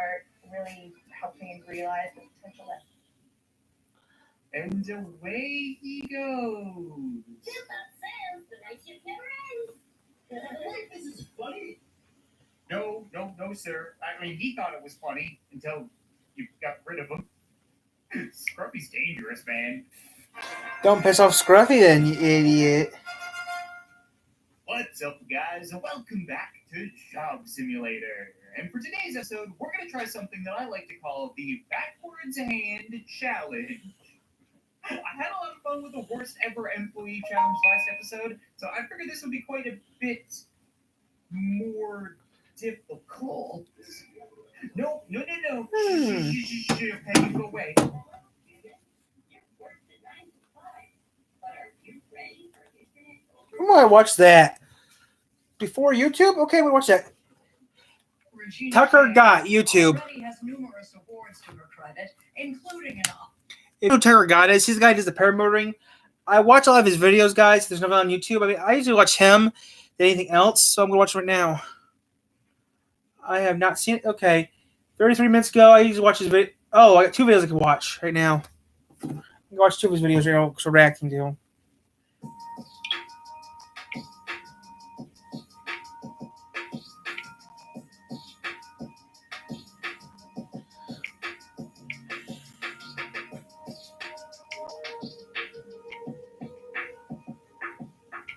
part really helped me realize the potential that. And away he goes. Sales, the night shift never ends. Wait, this is funny. No, sir. I mean, he thought it was funny until you got rid of him. Scruffy's dangerous, man. Don't piss off Scruffy then, you idiot. What's up, guys? Welcome back to Job Simulator. And for today's episode, we're going to try something that I like to call the backwards hand challenge. I had a lot of fun with the worst ever employee challenge last episode, so I figured this would be quite a bit more difficult. No. Peggy, go away. I'm gonna watch that. Before YouTube? Okay, we watch that. Tucker got YouTube. Already has numerous awards to her credit, including an If you know who Tucker got is, he's the guy who does the paramotoring. I watch a lot of his videos, guys. There's nothing on YouTube. I mean, I usually watch him than anything else, so I'm gonna watch it right now. I have not seen it. Okay, 33 minutes ago, I usually watch his video. Oh, I got two videos I can watch right now. I can watch two of his videos right now because we're reacting to them.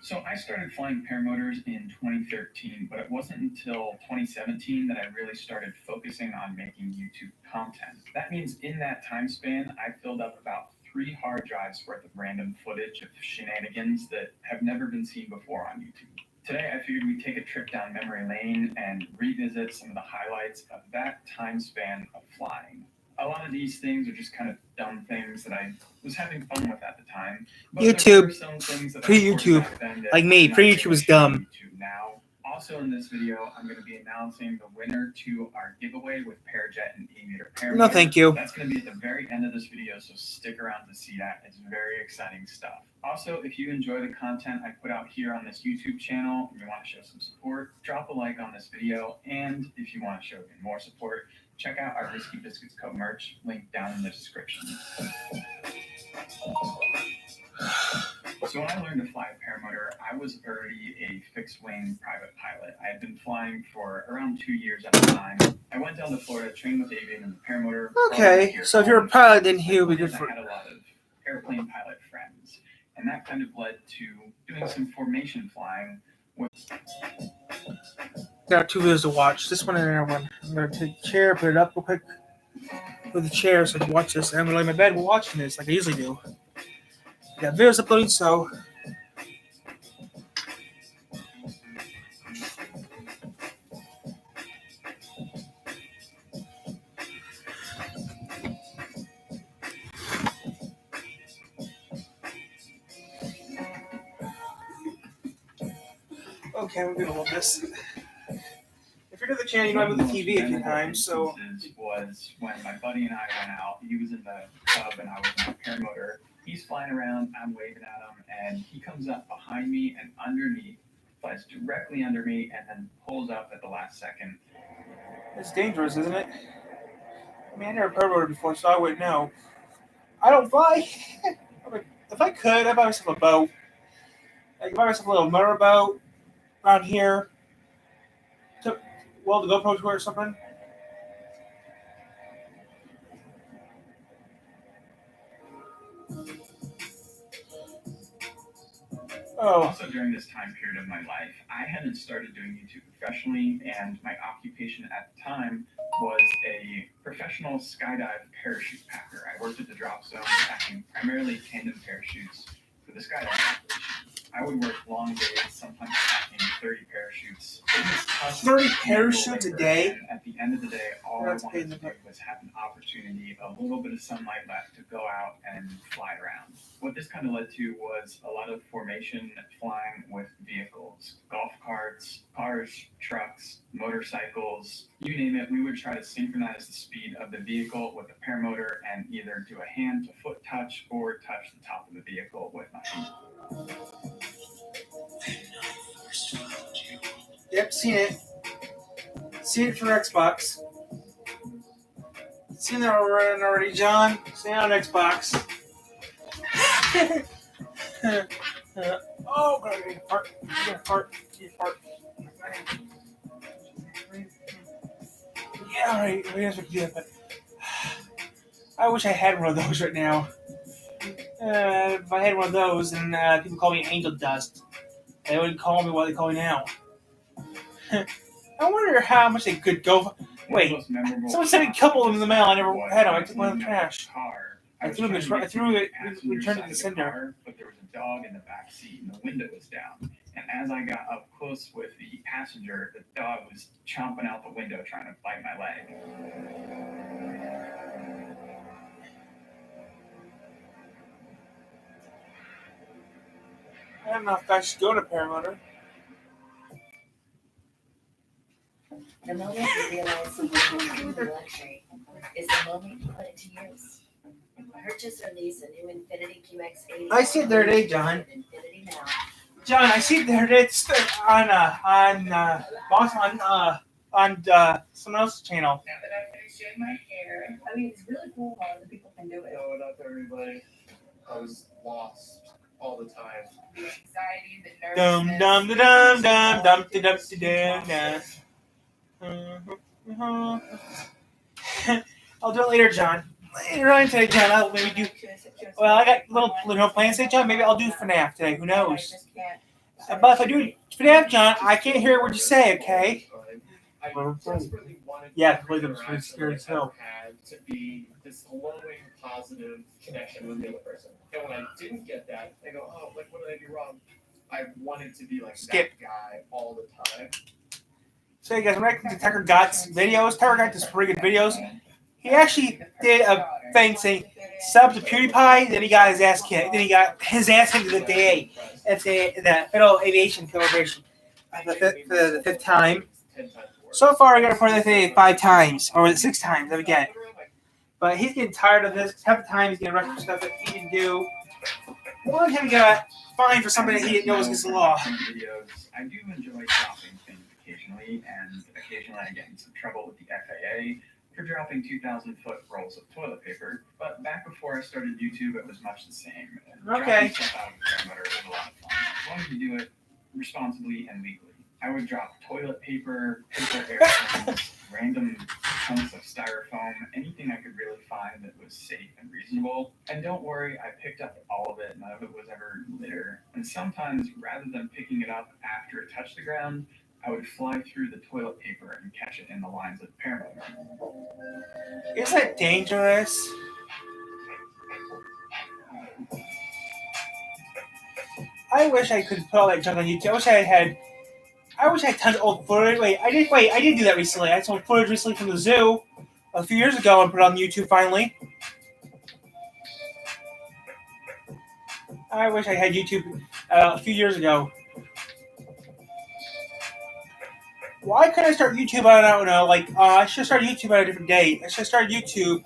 So I started flying paramotors in 2013, but it wasn't until 2017 that I really started focusing on making YouTube content. That means in that time span, I filled up about 3 hard drives worth of random footage of shenanigans that have never been seen before on YouTube. Today, I figured we'd take a trip down memory lane and revisit some of the highlights of that time span of flying. A lot of these things are just kind of dumb things that I was having fun with at the time. But YouTube, pre-YouTube, like me, pre-YouTube was dumb. Now, also in this video, I'm going to be announcing the winner to our giveaway with Parajet and E-meter paramotor. No, thank you. That's going to be at the very end of this video, so stick around to see that. It's very exciting stuff. Also, if you enjoy the content I put out here on this YouTube channel and you want to show some support, drop a like on this video. And if you want to show even more support, check out our Risky Biscuits Co. merch, link down in the description. So when I learned to fly a paramotor, I was already a fixed-wing private pilot. I had been flying for around 2 years at a time. I went down to Florida, trained with Avian and the paramotor. Okay, so if you're a pilot, then he would be good for. I had a lot of airplane pilot friends, and that kind of led to doing some formation flying with. Got 2 videos to watch. This one and another one. I'm gonna take the chair, put it up real quick with the chair so I can watch this. And I'm gonna lay in my bed while watching this, like I usually do. Got videos uploading, so. Okay, we're gonna love this. If you're to the channel, you know I moved the TV a few times, so. Was when my buddy and I went out. He was in the club and I was in the paramotor. He's flying around, I'm waving at him, and he comes up behind me and underneath, flies directly under me, and then pulls up at the last second. It's dangerous, isn't it? I mean, I never paramotored before, so I wouldn't know. I don't fly. If I could, I'd buy myself a boat. I'd buy myself a little motor boat around here. To weld the GoPro to it or something. Oh. Also, during this time period of my life, I hadn't started doing YouTube professionally, and my occupation at the time was a professional skydive parachute packer. I worked at the drop zone, packing primarily tandem parachutes for the skydive operation. I would work long days, sometimes packing 30 parachutes. 30 parachutes a day? And at the end of the day, all I wanted to do was have an opportunity, a little bit of sunlight left to go out and fly around. What this kind of led to was a lot of formation flying with vehicles, golf carts, cars, trucks, motorcycles, you name it. We would try to synchronize the speed of the vehicle with the paramotor and either do a hand to foot touch or touch the top of the vehicle with my feet. Yep, seen it. Seen it for Xbox. Seen that already, John. Seen it on Xbox. Oh, God, fart. Fart. Fart. Yeah, alright. We have to do it, but I wish I had one of those right now. If I had one of those, and people call me Angel Dust, they wouldn't call me what they call me now. I wonder how much they could go. Wait, someone sent me a couple of them in the mail. I never had them. I took one in the trash. I threw it. Returned it to the sender. But there was a dog in the back seat, and the window was down. And as I got up close with the passenger, the dog was chomping out the window, trying to bite my leg. I don't know if I should go to Paramotor. The moment you realize you can do luxury is the moment you put it to use. Purchase or lease a new Infiniti QX80. I see it there today, John. Infiniti now. John, I see it there. It's on someone else's channel. Now that I've finished doing my hair, I mean, it's really cool how other people can do it. Going up everybody. I was lost all the time. The anxiety, the Dum nervousness. dum dum dum dum dum dum dum. I'll do it later, John. Later on today, John. I'll maybe do. Well, I got little plans today, John. Maybe I'll do FNAF today. Who knows? But if I do FNAF, John, I can't hear what you say. Okay? I desperately wanted Yeah, to play them interact scared as that I've hell. had to be this glowing, positive connection with the other person. And when I didn't get that, I go, oh, like, what did I do wrong? I wanted to be like Skip. that guy all the time. So, you guys, when I to Tucker Gott's videos, Tucker Gott does pretty good videos. He actually did a thing saying sub to PewDiePie. Then he got his ass kicked. Then he got his ass kicked the day at the Federal Aviation Celebration for the fifth time. 10 times worse. So far, I got to play the thing 5 times or 6 times. I forget. But he's getting tired of this. Half the time he's getting arrested for stuff that he didn't do. One time he got fined for something that he didn't know was against the law. Videos. I do enjoy dropping things occasionally, and occasionally I get in some trouble with the FAA for dropping 2,000-foot rolls of toilet paper. But back before I started YouTube, it was much the same. And Okay. dropping stuff out of the parameter was a lot of fun, as long as you do it responsibly and legally. I would drop toilet paper, paper airplanes, random chunks of styrofoam, anything I could really find that was safe and reasonable. And don't worry, I picked up all of it. None of it was ever litter. And sometimes, rather than picking it up after it touched the ground, I would fly through the toilet paper and catch it in the lines of the paramotor. Is that dangerous? I wish I could put all that junk on YouTube. I wish I had tons of old footage. I did do that recently. I had some footage recently from the zoo a few years ago and put it on YouTube finally. I wish I had YouTube a few years ago. Why couldn't I start YouTube on, I don't know, I should have started YouTube on a different date. I should have started YouTube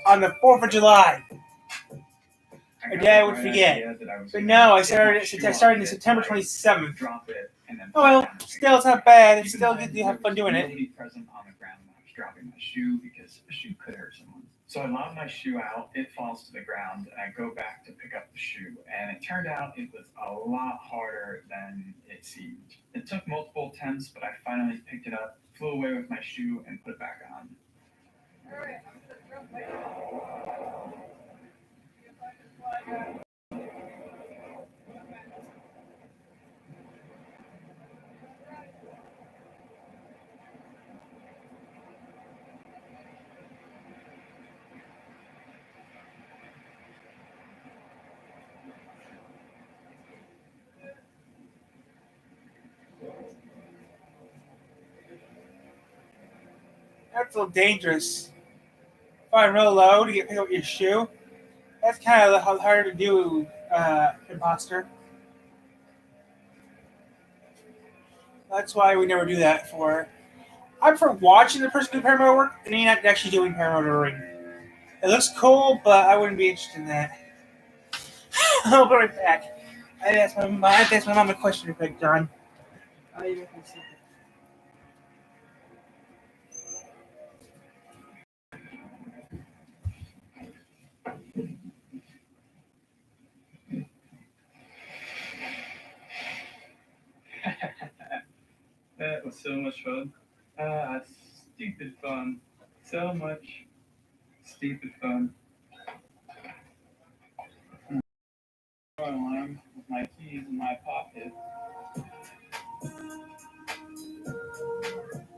on the 4th of July. got Yeah, I the would bright forget. idea that I was But gonna no, I take my shoe started in off, September like, 27th. Drop it and then Oh, well, put it down the still, it's not bad. It's still good to have fun doing it. Nobody present on the ground when I was dropping my shoe because a shoe could hurt someone. So I lob my shoe out, it falls to the ground, and I go back to pick up the shoe. And it turned out it was a lot harder than it seemed. It took multiple attempts, but I finally picked it up, flew away with my shoe, and put it back on. That's a little dangerous. Flying real low to pick up your shoe. That's kind of harder to do, imposter. That's why we never do that for. I prefer watching the person do paramotor work and not actually doing paramotoring. It looks cool, but I wouldn't be interested in that. I'll be right back. I have to ask my mom a question real quick, John. was so much fun. Stupid fun. So much stupid fun. Alarm with my keys in my pocket.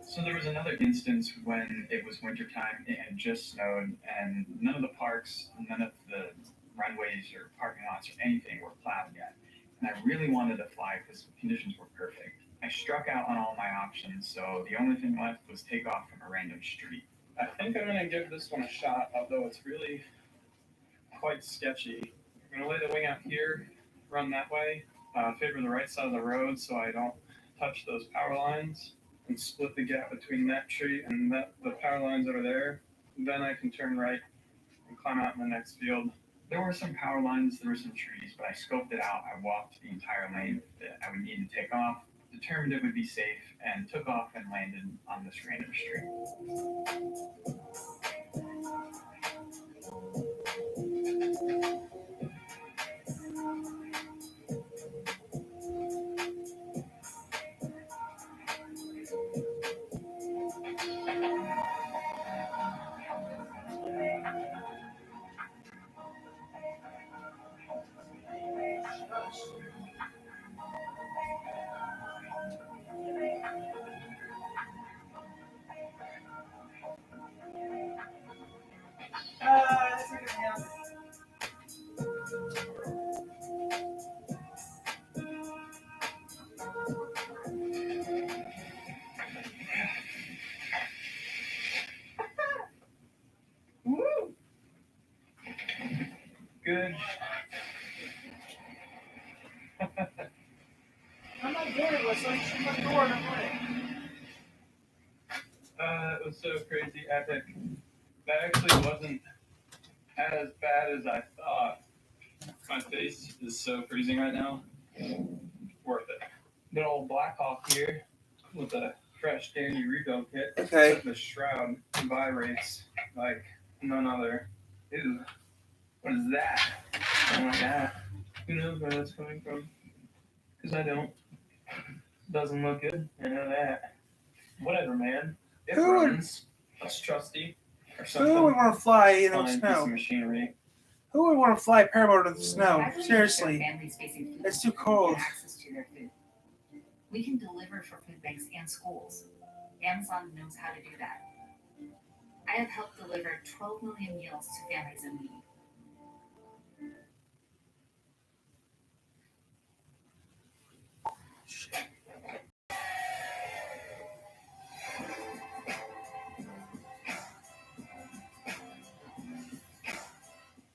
So there was another instance when it was wintertime, it had just snowed, and none of the parks, none of the runways or parking lots or anything were plowed yet. And I really wanted to fly because the conditions were perfect. I struck out on all my options, so the only thing left was take off from a random street. I think I'm gonna give this one a shot, although it's really quite sketchy. I'm gonna lay the wing out here, run that way, favor the right side of the road so I don't touch those power lines, and split the gap between that tree and the power lines over there. Then I can turn right and climb out in the next field. There were some power lines, there were some trees, but I scoped it out. I walked the entire lane that I would need to take off, determined it would be safe, and took off and landed on this random street. Woo! Good. I'm not doing it, so you should my door and I'm It was so crazy epic. That actually wasn't as bad as I thought. My face is so freezing right now. Worth it. Good old Blackhawk here with a fresh Dandy rebuild kit. Okay. The shroud vibrates like none other. Ew. What is that? Oh my god. Who knows where that's coming from? Because I don't. Doesn't look good. I know that. Whatever, man. It Who would- runs. It's trusty or something. Who would want to fly in the Fine piece of snow? machinery. Who would want to fly a paramotor in the snow? I believe Seriously. there are families facing food It's too insecurity cold. and access to their food. We can deliver for food banks and schools. Amazon knows how to do that. I have helped deliver 12 million meals to families in need.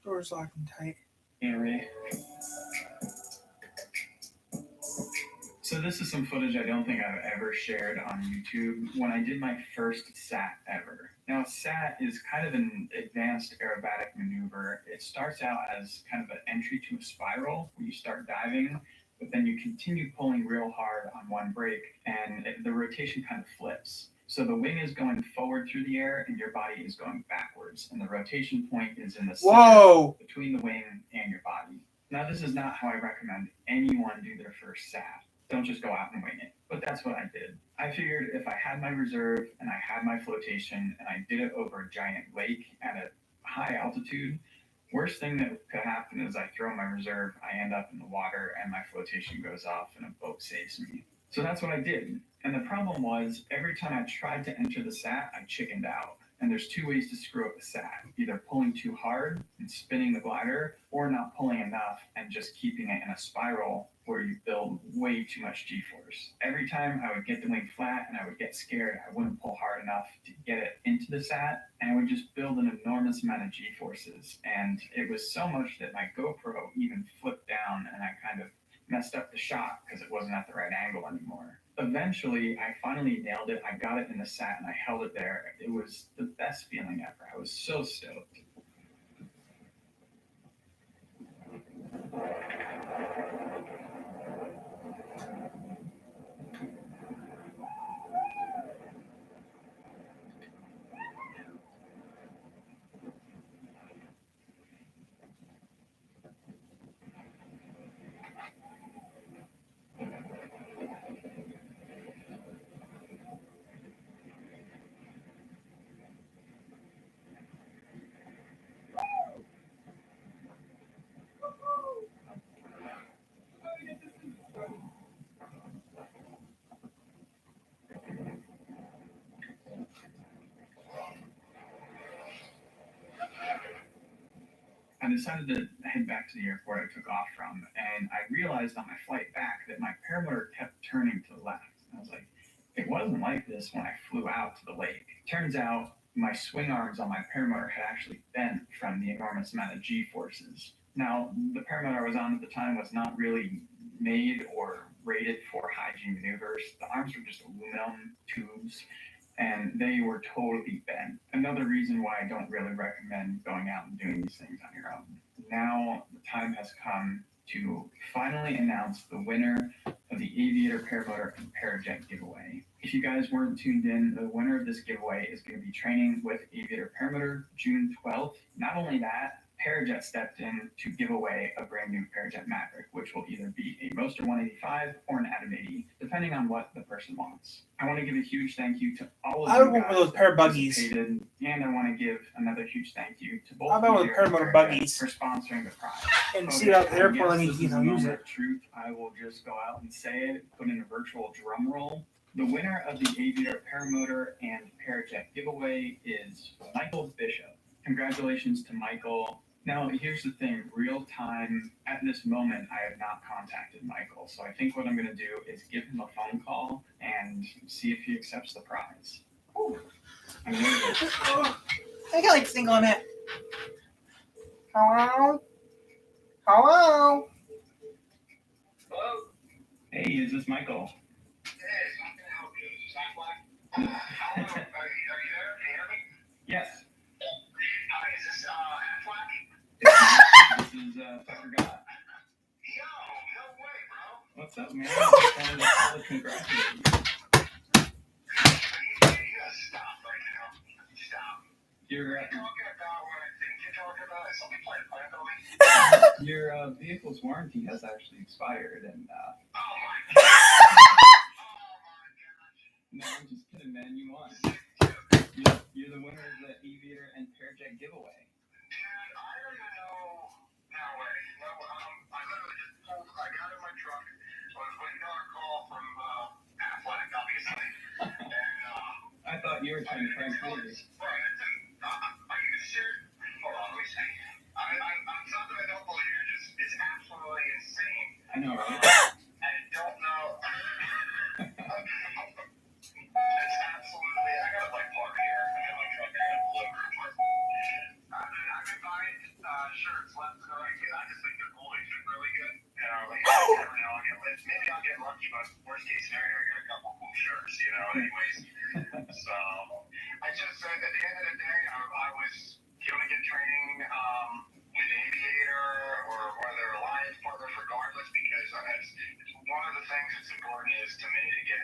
Door's locked and tight. Machinery. So this is some footage I don't think I've ever shared on YouTube when I did my first SAT ever. Now, SAT is kind of an advanced aerobatic maneuver. It starts out as kind of an entry to a spiral where you start diving, but then you continue pulling real hard on one brake, and the rotation kind of flips. So the wing is going forward through the air, and your body is going backwards, and the rotation point is in the center Whoa! between the wing and your body. Now, this is not how I recommend anyone do their first SAT. Don't just go out and wing it. But that's what I did. I figured if I had my reserve and I had my flotation and I did it over a giant lake at a high altitude, worst thing that could happen is I throw my reserve, I end up in the water, and my flotation goes off and a boat saves me. So that's what I did. And the problem was, every time I tried to enter the SAT, I chickened out. And there's two ways to screw up a SAT. Either pulling too hard and spinning the glider, or not pulling enough and just keeping it in a spiral where you build way too much G-force. Every time I would get the wing flat and I would get scared, I wouldn't pull hard enough to get it into the SAT, and I would just build an enormous amount of G-forces. And it was so much that my GoPro even flipped down and I kind of messed up the shot because it wasn't at the right angle anymore. Eventually, I finally nailed it. I got it in the SAT and I held it there. It was the best feeling ever. I was so stoked. I decided to head back to the airport I took off from, and I realized on my flight back that my paramotor kept turning to the left. I was like, it wasn't like this when I flew out to the lake. Turns out my swing arms on my paramotor had actually bent from the enormous amount of G forces. Now, the paramotor I was on at the time was not really made or rated for high G maneuvers. The arms were just aluminum tubes, and they were totally bent. Another reason why I don't really recommend going out and doing these things on your own. Now the time has come to finally announce the winner of the Aviator Paramotor and Parajet giveaway. If you guys weren't tuned in, the winner of this giveaway is going to be training with Aviator Paramotor June 12th. Not only that, Parajet stepped in to give away a brand new Parajet Maverick, which will either be a Moster 185 or an Atom 80, depending on what the person wants. I want to give a huge thank you to all of I you would want guys one of those that pair of buggies. participated, and I want to give another huge thank you to both I'll buy one of the Aviator and Paramotor Parajet buggies. for sponsoring the prize. And see it out at the I airport, guess let me this is use a moment it. of truth. I will just go out and say it, put in a virtual drum roll. The winner of the Aviator Paramotor and Parajet giveaway is Michael Bishop. Congratulations to Michael. Now, here's the thing, real time, at this moment, I have not contacted Michael. So I think what I'm going to do is give him a phone call and see if he accepts the prize. Ooh, I'm nervous. I got like single on it. Hello? Hello? Hello? Hey, is this Michael? Hey, how can I help you? Is this Zach Black? Are you there? Can you hear me? Yes. Hi, is this Black? This is Tucker God. Yo, no way, bro. What's up, man? I just wanted to call to congratulate you. You gotta stop right now. Stop. Your, What are you talking about what I think you're talking about? Is somebody playing prank on me? your vehicle's warranty has actually expired, and Oh my god. Oh my gosh. no, I'm just kidding, man. You won. Dude, You're the winner of the Aviator and Parajet giveaway. I don't even know. No way. No, I literally just pulled, I got in my truck. I was waiting on a call from Affleck, obviously. And, I thought you were trying to prank me. Right, are you serious? Hold on, let me see. I'm not that I don't believe you, it's absolutely insane. I know, right? I don't know. It's absolutely, I got my park here. I got my truck here. I've been buying shirts left and right. I just think they're cool. They fit really good. You know, like, you never know. Maybe I'll get lucky, but worst case scenario, I get a couple cool shirts, you know, anyways. So, I just said at the end of the day, I was going to get training with Aviator or one of their alliance partners regardless, because it's one of the things that's important is to me to get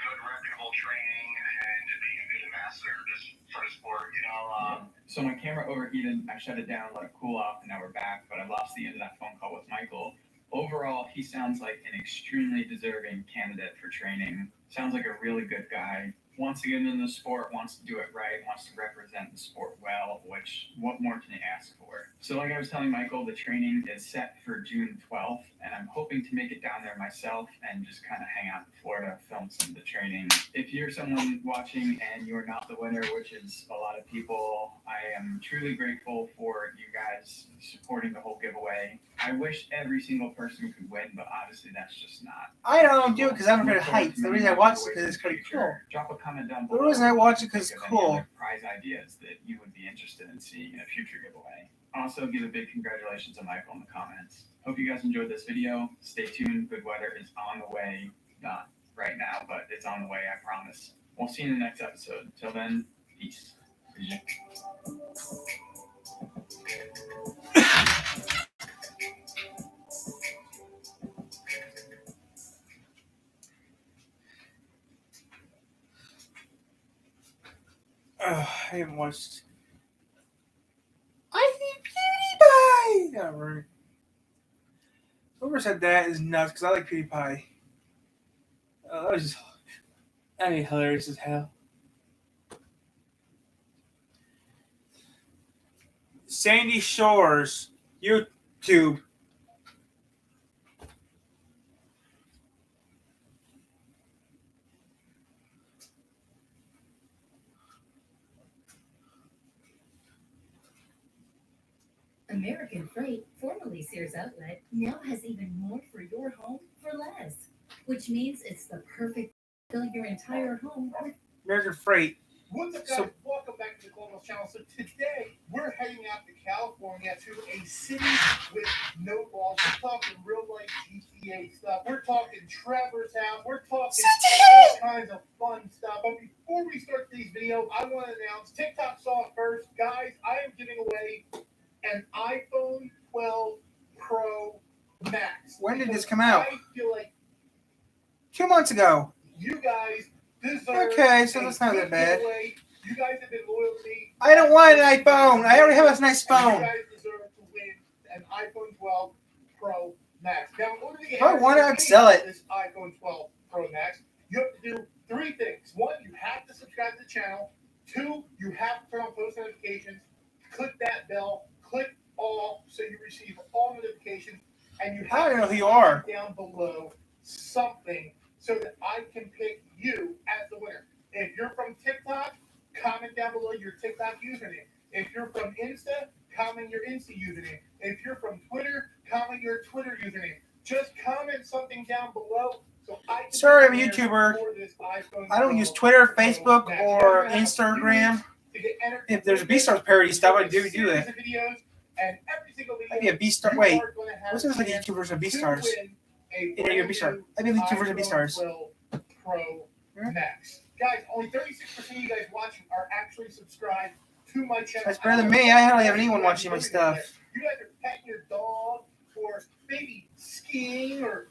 good, reputable training and to be a good ambassador just for the sport, you know. So my camera overheated. I shut it down, let it cool off, and now we're back. But I lost the end of that phone call with Michael. Overall, he sounds like an extremely deserving candidate for training. Sounds like a really good guy. Wants to get into the sport, wants to do it right, wants to represent the sport well, which, what more can you ask for? So like I was telling Michael, the training is set for June 12th, and I'm hoping to make it down there myself and just kind of hang out in Florida, film some of the training. If you're someone watching and you're not the winner, which is a lot of people, I am truly grateful for you guys supporting the whole giveaway. I wish every single person could win, but obviously that's just not. I don't do it because I'm afraid of heights. The reason I watch it because it's pretty cool. Drop a comment down The below. reason I watch it 'cause it's If you have cool. any other prize ideas that you would be interested in seeing in a future giveaway. Also, give a big congratulations to Michael in the comments. Hope you guys enjoyed this video. Stay tuned. Good weather is on the way. Not right now, but it's on the way, I promise. We'll see you in the next episode. Until then, peace. I haven't watched. I think PewDiePie! Whatever. Whoever said that is nuts because I like PewDiePie. That was just. I mean, hilarious as hell. Sandy Shores, YouTube. The American Freight, formerly Sears Outlet, now has even more for your home for less, which means it's the perfect fill your entire home with. American Freight. What's up, guys? So- Welcome back to the Global Channel. So today we're heading out to California to a city with no laws. We're talking real life GTA stuff. We're talking Trevor's house. We're talking all kinds of fun stuff. But before we start these videos, I want to announce TikTok saw it first, guys. I am giving away an iPhone 12 Pro Max. When did this Because come out? I feel like 2 months ago. you guys deserve. Okay, so a that's not that good bad. giveaway. You guys have been loyal to me. I don't want an iPhone. I already have a nice And phone. you guys deserve to win an iPhone 12 Pro Max. Now, in order to get If I want it, I'd sell it. this iPhone 12 Pro Max, you have to do 3 things. 1, you have to subscribe to the channel. 2, you have to turn on post notifications. Click that bell. Click all so you receive all notifications. And you I have don't know to who you are. comment down below something so that I can pick you as the winner. If you're from TikTok, comment down below your TikTok username. If you're from Insta, comment your Insta username. If you're from Twitter, comment your Twitter username. Just comment something down below so I can Sorry, I'm a pick the winner YouTuber. for this iPhone I don't use 12 Twitter, Pro Facebook, Max. or Now, you Instagram. to get entered If there's a to win Beastars parody stuff, I a do series it. of videos, and every single video I'd be a Beastar. you Wait, are gonna have what's this like a chance YouTube version of to Beastars? win a Yeah, you're a brand Beastar. new I'd be a YouTube version of iPhone Beastars. 12 Pro Hmm? Max. Guys, only 36% of you guys watching are actually subscribed to my channel. That's better than me. I hardly have anyone watching my stuff. You guys are petting your dog or maybe skiing or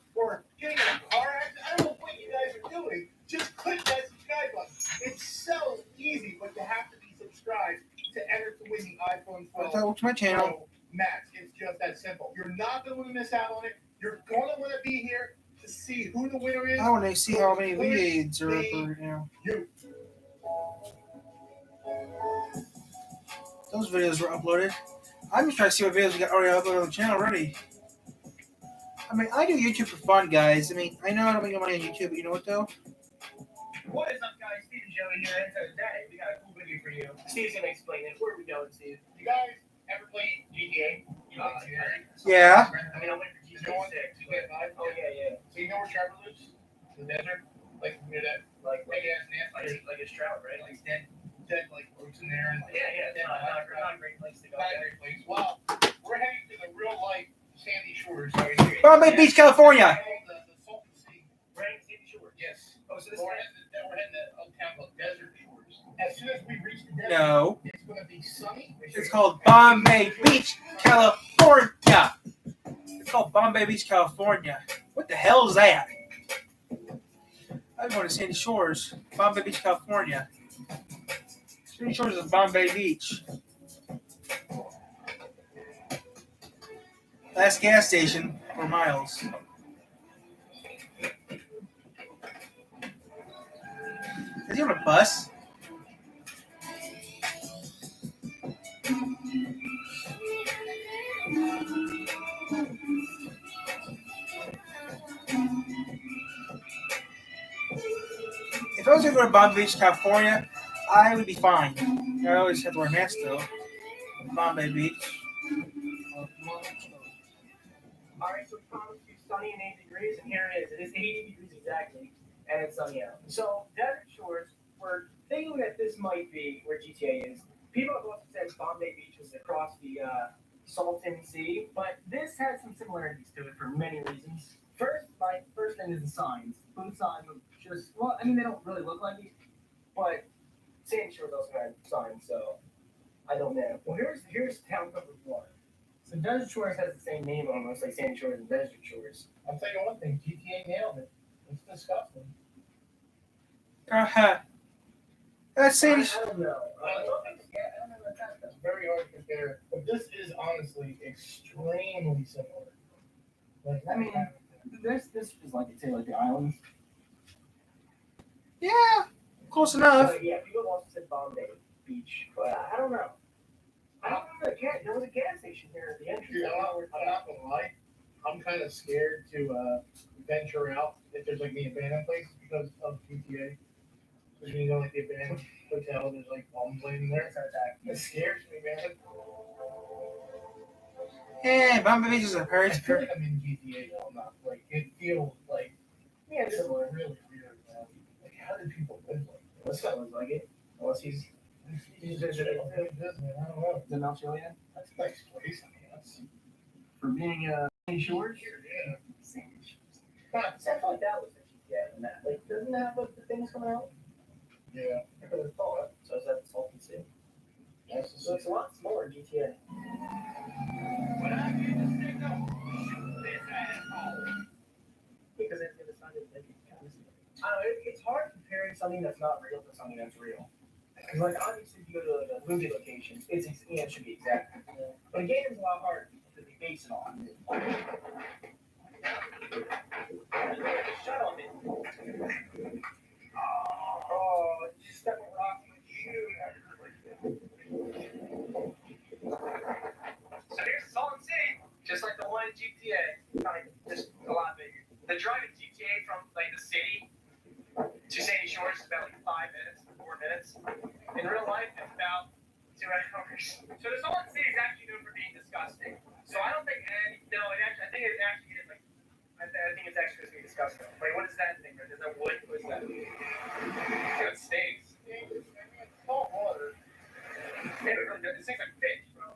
getting in a car accident. I don't know what you guys are doing. Just click that subscribe button. It's so easy, but you have to be subscribed to enter to win the iPhone 12 Go to my channel. Pro Max. It's just that simple. You're not going to want to miss out on it. You're going to want to be here to see who the winner is. I want to see how many leads are up right now. You. Those videos were uploaded. I'm just trying to see what videos we got already uploaded on the channel already. I mean, I do YouTube for fun, guys. I mean, I know I don't make no money on YouTube, but you know what, though? What is up, guys? Steve and Joey here. And so today we got a cool video for you. Steve's gonna explain it. Where are we going, Steve? You guys ever play GTA? Yeah. I mean, I went for You GTA know what? 6. You get five? Oh yeah. So you know where Trevor lives? The desert? Like near that Like big ass nasty. like a Stroud, right? Like dead like roots in there. And Yeah. It's not a great place to go. Not a great place. Well, we're heading to the real life Sandy Shores right here. Bombay Beach, California. The Salton Sea. Right? Sandy Shores. Yes. Oh, so this We're is heading to a town called Desert Shores. As soon as we reach the desert, No. it's going to be sunny. It's called Bombay Beach, California. It's called Bombay Beach, California. What the hell is that? I'm going to Sandy Shores, Bombay Beach, California. Sandy Shores is Bombay Beach. Last gas station for miles. Is he on a bus? If I was going to go to Bombay Beach, California, I would be fine. I always have to wear a mask though. Bombay Beach. Alright, so we promised you sunny and 80 degrees, and here it is. It is 80 degrees exactly, and it's sunny out. So, Desert Shores, we're thinking that this might be where GTA is. People have also said Bombay Beach was across the Salton Sea, but this has some similarities to it for many reasons. My first thing is the signs. Both signs are just, well, I mean, they don't really look like it, but Sandy Shores also had signs, so I don't know. Well, here's town cover 1. So Desert Shores has the same name almost like Sandy Shores and Desert Shores. I'll tell you one thing, GTA nailed it. It's disgusting. That's Sandy. I don't know. I don't know about that. It's very hard to compare. But this is honestly extremely similar. Like, I mean, this is like like the islands. Yeah, close enough. Yeah, people also said Bombay Beach, but I don't know. I don't remember there was a gas station here at the entrance. dude, I'm not gonna lie. I'm kind of scared to venture out if there's like the abandoned places because of GTA. Because you know, like the abandoned hotel, there's like bombs laying there. It scares me, man. Yeah, Bombay Beach is a I very feel like I'm in GTA now. Not like it feels like Yeah, it's similar. really weird, man. Like how did people live like This guy looks like it. Unless he's this? He's visiting. Visiting, I don't know. in Australia. That's a nice place. I mean, that's For being Sandy Shores. yeah. I feel like that was the GTA. And that, like, doesn't that have like, the things coming out? Yeah. I could have thought. So is that the Salton Sea? That's So it's a lot smaller in GTA. When I get the signal, shoot this asshole. Because it's gonna sound like I don't know. It's hard comparing something that's not real to something that's real. Because like obviously, if you go to like, a movie location, it should be exact. But a game is a lot harder because they base it on. Shut up, man. Oh, just step on rock and shoot. So here's Salton City, just like the one in GTA, kind of just a lot bigger. The drive in GTA from like the city to Sandy Shores is about like 5 minutes, 4 minutes. In real life, it's about 2 hours. So the Salton City is actually known for being disgusting. So I don't think I think it actually is like. I think it's actually supposed to be disgusting. Wait, what is that thing? Is that wood? What is that? It stinks. salt water. It really does. It stinks like fish, bro.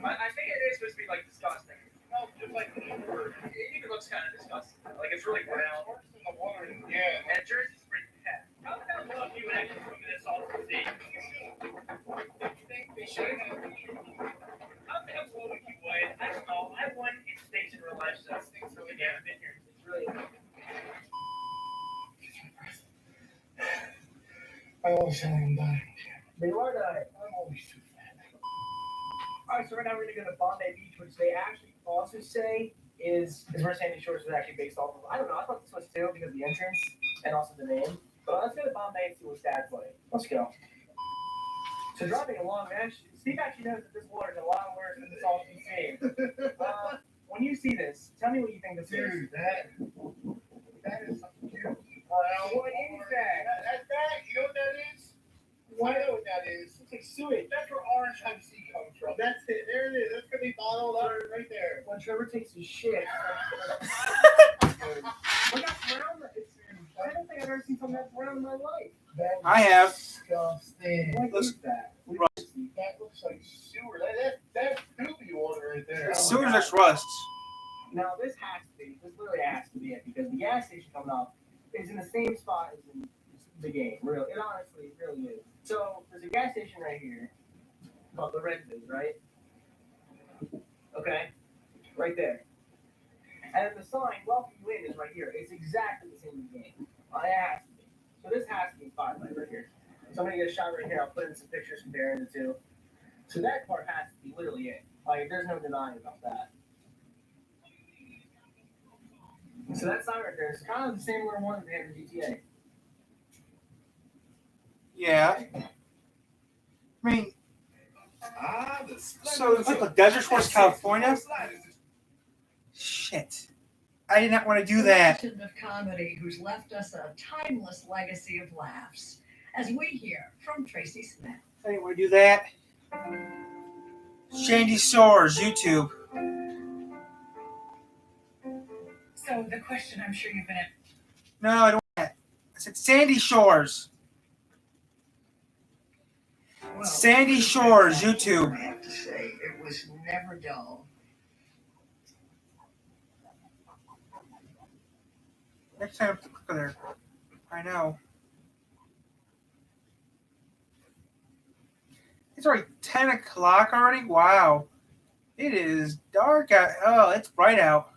I think it is supposed to be like disgusting. No, just like the word. It even looks kind of disgusting. Like it's really brown. Worse than the water. Yeah. And Jersey's pretty bad. How the hell know if you would actually swim in this Salton Sea? You think they should have? How the hell would you would? I don't know. I wouldn't. It stinks in real life, so it stinks really bad. I've been here. It's really. I always sound like I'm dying. They are dying. I'm always too fat. Alright, so right now we're gonna go to Bombay Beach, which they actually also say is where Sandy Shores was actually based off of. I don't know, I thought this was too because of the entrance and also the name. But let's go to Bombay and see what Dad's like. Let's go. So driving along, man, Steve actually knows that this water is a lot worse than the Salton Sea. When you see this, tell me what you think this is. Dude, that is something cute. What is that? That's that. You know what that is? I know what that is. It's like sewage. That's where Orange High-C comes from. That's it. There it is. That's gonna be bottled up right there. When Trevor takes his shit. Look how brown that is. I don't think I've ever seen something that brown in my life. That is I have. disgusting. What Looks- is that? That looks like sewer. That's doobie water right there. Sewers just rust. Now this has to be. This literally has to be it because the gas station coming up is in the same spot as in the game. Real, it honestly really is. So there's a gas station right here called Lorenzo's, right? Okay, right there. And then the sign "Welcome you in" is right here. It's exactly the same as the game. It has to be. So this has to be Spotlight right here. So I'm gonna get a shot right here. I'll put in some pictures comparing the two. So that part has to be literally it. Like there's no denying about that. So that sign right there is kind of the same little one that they have in GTA. Yeah. I mean, The so it's like the Desert Shores, California. Shit. I did not want to do that. Legend of comedy who's left us a timeless legacy of laughs. As we hear from Tracy Smith. I didn't want to do that. Sandy Shores, YouTube. So the question I'm sure you've been at. No, I don't want that. I said Sandy Shores. Well, Sandy Shores, I YouTube. have to say, it was never dull. Next time I have to click on there. I know. It's already 10 o'clock already? Wow. It is dark out. Oh, it's bright out.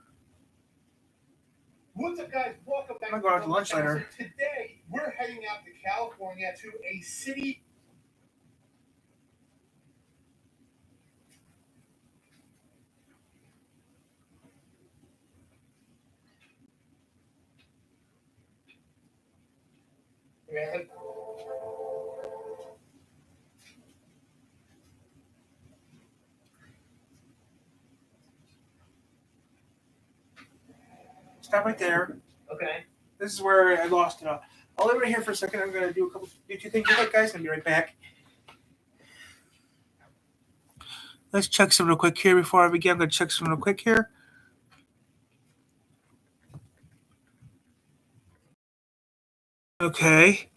What's up, guys? Welcome back. I'm gonna go out to lunch later. So today, we're heading out to California to a city. Man. Stop right there. Okay. This is where I lost it. I'll leave it here for a second. I'm going to do two things real quick, guys, and be right back. Let's check some real quick here before I begin. I'm going to check some real quick here. Okay.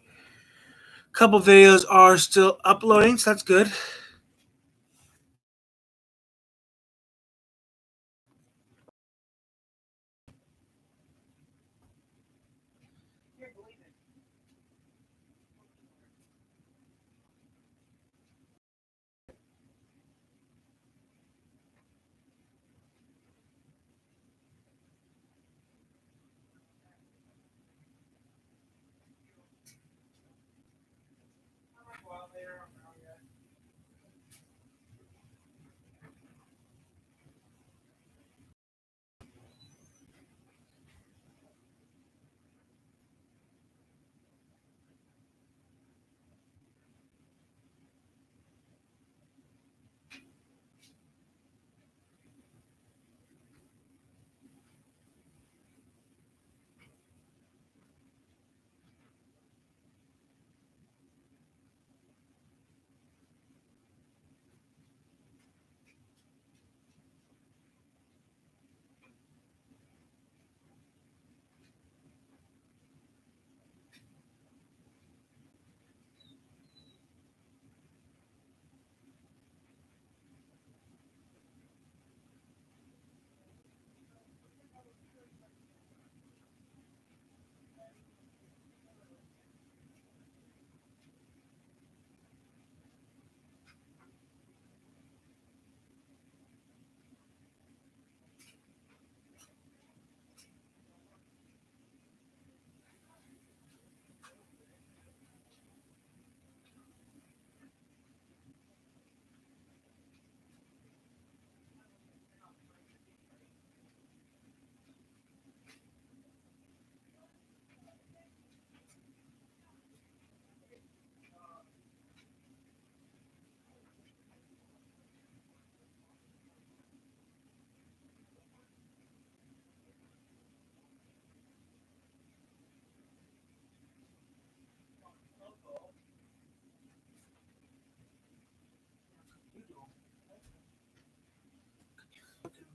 A couple videos are still uploading, so that's good.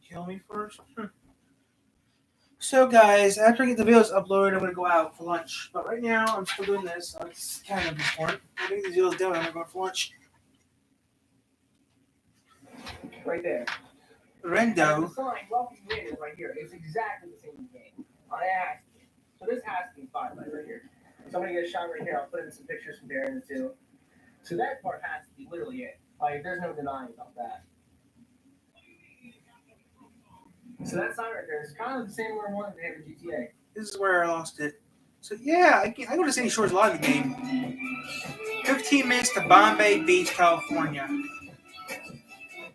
Kill me first. So, guys, after I get the videos uploaded, I'm going to go out for lunch. But right now, I'm still doing this. So it's kind of important. I think these videos done. I'm going to go for lunch. Right there. Rendo. The sign, welcome in, is right here. It's exactly the same game. I asked you. So this has to be fine right here. So I'm gonna get a shot right here. I'll put in some pictures from Darren too. So that part has to be literally it. Like there's no denying about that. So that sign right there is kind of the same where I wanted to have in GTA. This is where I lost it. So, yeah, I go to Sandy Shores a lot in the game. 15 minutes to Bombay Beach, California.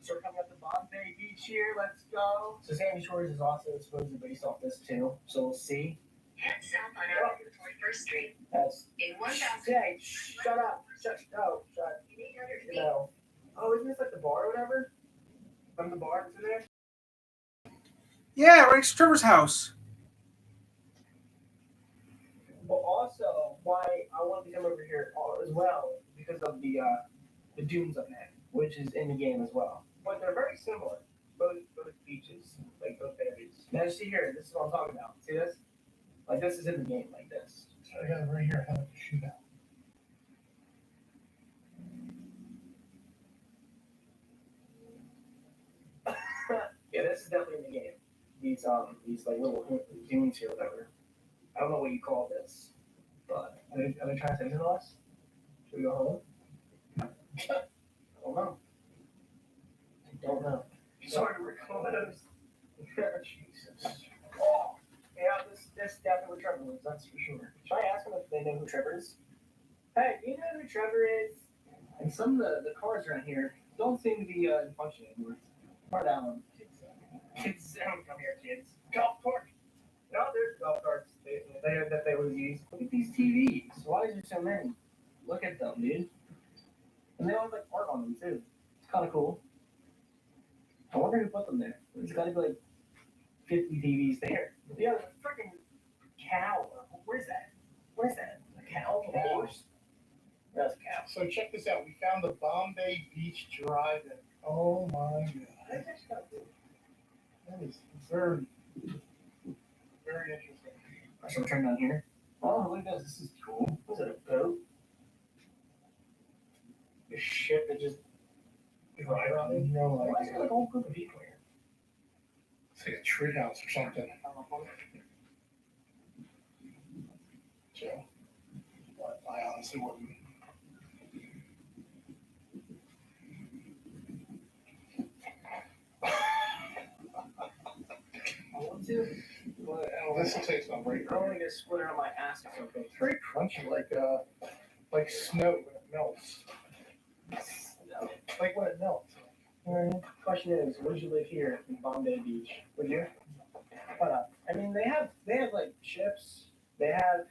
So we're coming up to Bombay Beach here. Let's go. So Sandy Shores is also supposedly based off this too. So we'll see. Head south on Avenue 41st Street. That's In 1,000. Jay, shut up. Shut. You know. Oh, isn't this like the bar or whatever? From the bar to there? Yeah, right next to Trevor's house. But also, why I wanted to come over here as well because of the dunes up there, which is in the game as well. But they're very similar. Both beaches, like both areas. Now see here, this is what I'm talking about. See this? Like this is in the game, like this. So I got it right here. How to shoot out. Yeah, this is definitely in the game. These like little dunes here, whatever. I don't know what you call this, but are they trying to say something to us? Should we go home? I don't know. I don't know. Sorry, we're closed. Jesus. Oh, yeah, this definitely where Trevor lives, that's for sure. Should I ask them if they know who Trevor is? Hey, do you know who Trevor is? And some of the cars around here don't seem to be functioning anymore. Part Allen. Kids, don't come here, kids. Golf cart. No, there's golf carts that they would use. Look at these TVs. Why is there so many? Look at them, dude. And they all have like art on them too. It's kind of cool. I wonder who put them there. There's got to be like 50 TVs there. Yeah, there's a freaking cow. Where's that? Where's that? A cow? A horse? That's a cow. So check this out. We found the Bombay Beach Drive-In. Oh my god. That is very, very interesting. So we're turning down here. Oh, look at this. This is cool. Was it a boat? A ship that just drive on it? No Why is idea. there like a whole group of people here? It's like a tree house or something. So, I honestly wouldn't. I want to. But This looks like it's not very I don't want to get a splitter on my ass or something. It's very crunchy, like snow when it melts. No. Like when it melts. Question is, would you live here in Bombay Beach? Would you? I mean, they have like ships. They have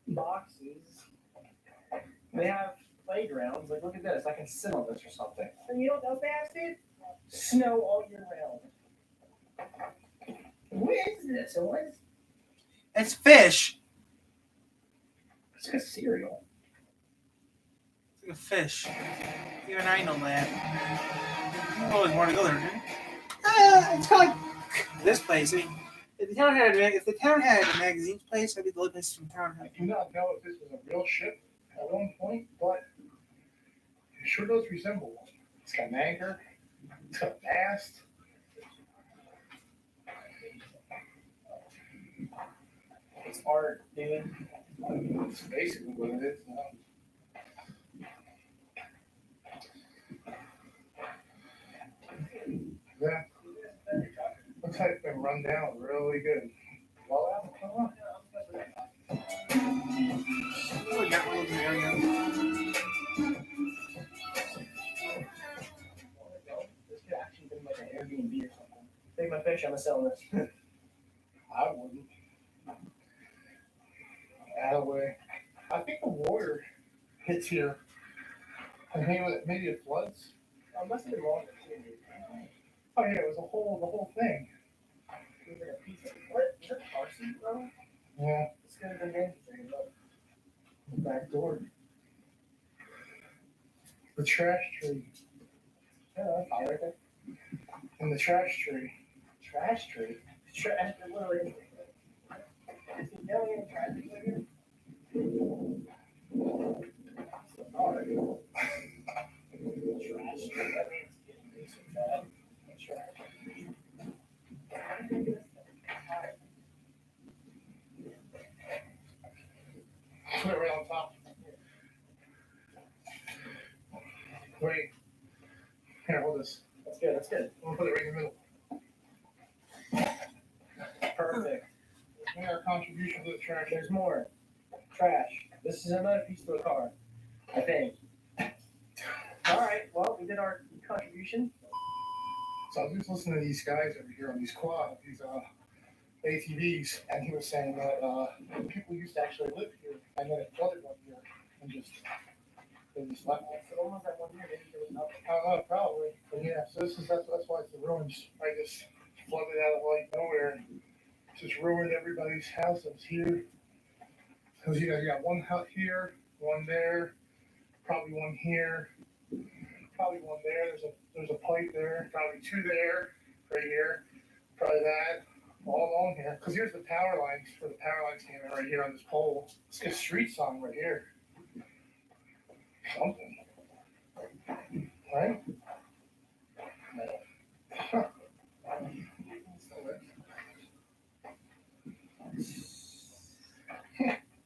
boxes. They have playgrounds. Like, look at this. I can sit on this or something. And you know what else they have, Steve? Snow all year round. What is this? And what is? It's fish. It's like a cereal. It's like a fish. Even I know that. I always want to go there. It's kind of like this place. I mean, if the town had a magazine place, I'd be the only place in town. I do not know if this was a real ship at one point, but it sure does resemble one. It's got an anchor. It's got a mast. It's art, dude. It's basically what it is now. Yeah. Looks like it's been run down really good. Well, Oh, that one over there, yeah. This could actually be like an Airbnb or something. Take my fish, I'm selling this. I wouldn't. Out of the way. I think the water hits here. And maybe it floods. I must have been wrong. Oh yeah, it was the whole thing. What? Is that Parson, bro? Yeah. It's gonna be interesting. Look. Back door. The trash tree. Yeah, that's all right there. And the trash tree. Trash tree. Trash tree, literally. Is he yelling at trash tree here? Sorry. Trash tree. That means getting decent bad. Trash. Put it right on top. Wait. Here, hold this. That's good, that's good. I'm gonna put it right in the middle. Perfect. And our contribution to the trash. There's more. Trash. This is another piece to the car, I think. All right, well, we did our contribution. So I was just listening to these guys over here on these these ATVs, and he was saying that people used to actually live here, and then it flooded one year, and they just left. So almost that one year, maybe there was nothing. I don't know, probably. But yeah, so that's why it's the ruins. I just flooded out of like nowhere. Just ruined everybody's house that was here. Because you got one house here, one there, probably one here, probably one there. There's a pipe there, probably two there, right here, probably that, all along here. Because here's the power lines, where the power lines came in right here on this pole. Let's get street sign right here. Something. Right? Huh.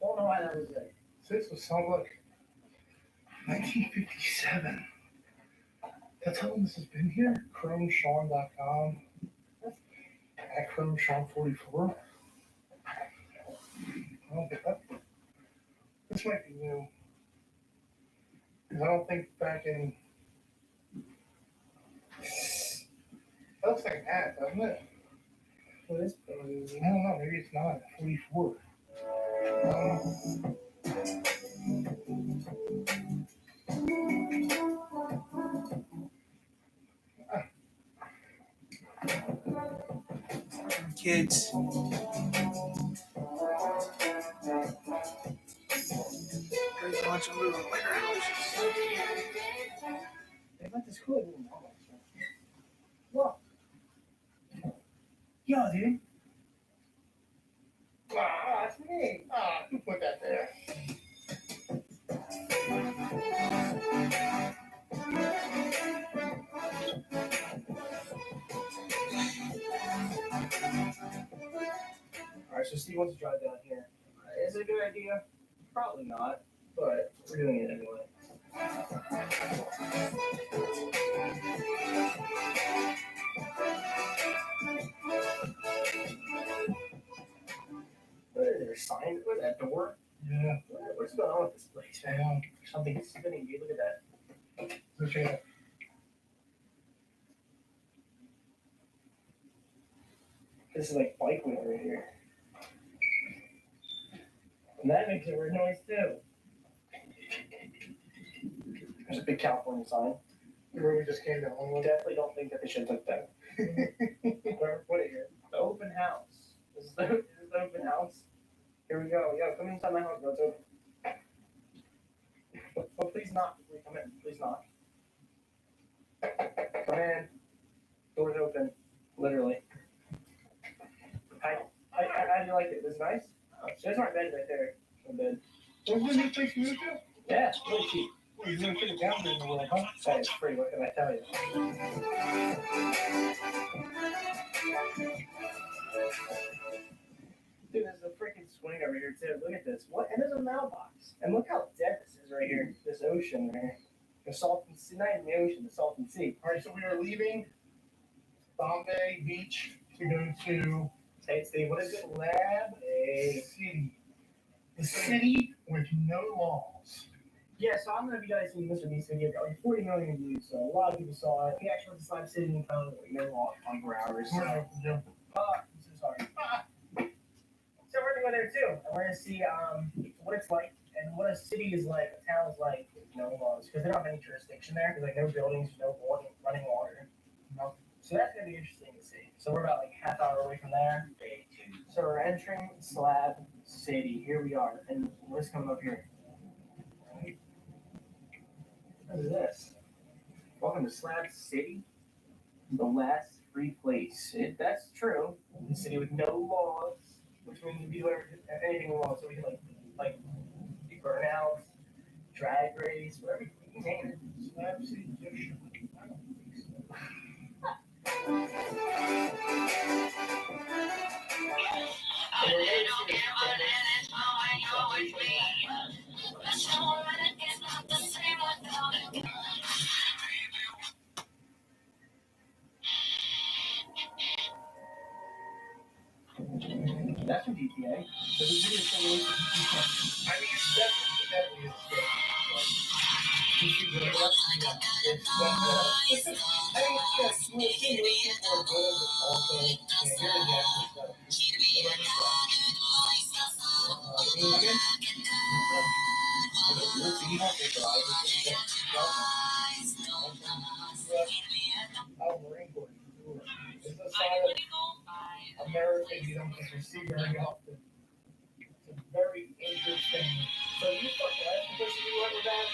Don't know why that was there. This was something like 1957. That's how long this has been here. ChromeSean.com. At ChromeSean44. I don't get that. This might be new. Because I don't think back in. That looks like an ad, doesn't it? What is I don't know. Maybe it's not. 44. Kids. watch a little later. They let this cool in. What? Yo, dude. Ah, it's me. Ah, who put that there? Alright, so Steve wants to drive down here. Is it a good idea? Probably not, but we're doing it anyway. What is there a sign with that door? Yeah. What's going on with this place, man? Yeah. Something spinning, dude. Look at that. Okay. This is like bike wheel right here. And that makes a weird noise too. There's a big California sign. Where we just came down. I definitely don't think that they should have took that. Where put it here? The open house. This is the open house. Here we go. Yo, come inside my house, bro. It's open. Oh, please knock before you come in. Please knock. Come in. Door's open. Literally. How do you like it? Is it nice? There's our bed right there. No bed. What's the new place you moved to? Yeah, it's really cheap. Well, you're gonna put it down there in the world, huh? That is free. What can I tell you? Dude, there's a freaking swing over here too. Look at this. What? And there's a mailbox. And look how dead this is right here. This ocean right here. The Salton Sea, not even the ocean, the Salton Sea. All right, so we are leaving Bombay Beach to go to Hey, Steve, what is it? Slab City. The city with no laws. Yeah, so I'm gonna be guys seeing Mr. Beast video. Got like 40 million views, so a lot of people saw it. We actually went to Slab City and found like no law 24 hours. So, Yeah. I'm so sorry. So we're gonna go there too, and we're gonna see what it's like and what a city is like, a town is like with no laws, because they don't have any jurisdiction there. There's like no buildings, no running water. No. So that's gonna be interesting to see. So we're about like half hour away from there. So we're entering Slab City. Here we are, and what's coming up here? What is this? Welcome to Slab City, the last free place. That's true. The city with no laws, which means we can do anything we want. So we can like do burnouts, drag race, whatever you name it. Slab City gift shop. I don't think so. And we're gonna see the That's from GTA. So this video is still released on GTA. I mean, it's definitely a step. You see the it's I mean, yes, we'll see most people are good, but also, yeah, here in the actual stuff. Again, Marine Corps. It's a side of America you don't get to see very often. It's a very interesting. So you thought the last person you went with that?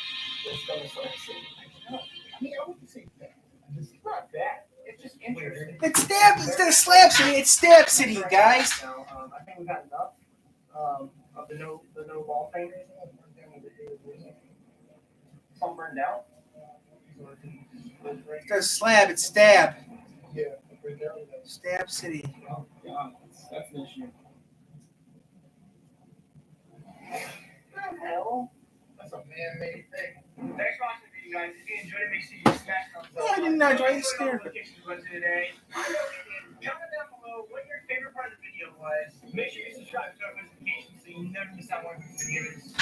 It's gonna start seeing. I mean, I wouldn't say that. It's not bad. It's just interesting. It's Stab. Instead of Slab City, it's Stab City, guys. Now, I think we got enough of the no ball thing. Some burned out. Instead of Slab, it's Stab. Yeah, right there. Stab City. Oh, God, that's an issue. What the hell? That's a man-made thing. Thanks for watching the video, guys. If you enjoyed it, make sure you smash thumbs up. Oh, I did not enjoy it. It's scared. Locations we went to today. Comment down below what your favorite part of the video was. Make sure you subscribe to our notifications so you never miss out on one videos.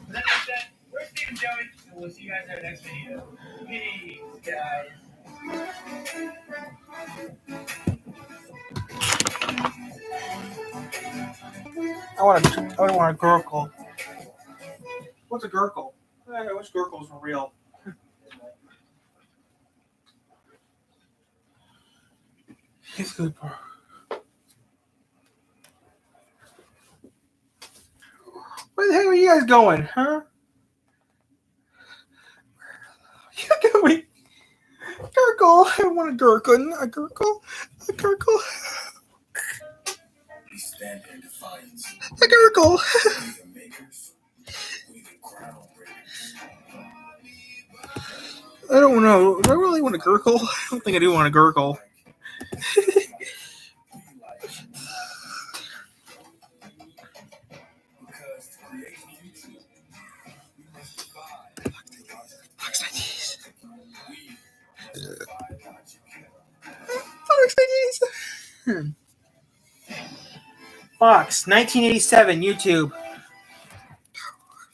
With that being said, we're Steve and Joey, and we'll see you guys in our next video. Peace, guys. I want a gurgle. What's a gurgle? I wish gurgles were real. It's good, bro. Where the hell are you guys going, huh? You're going. Gurgle. I want a gurgle. A gurgle. A gurgle. We stand in defiance. A gurgle. We the makers. We the groundbreakers. I don't know. Do I really want a gurgle? I don't think I do want a gurgle. Because to create a future, we must divide. Fox 90s. We must divide logic. Fox 90s. Fox 1987 YouTube.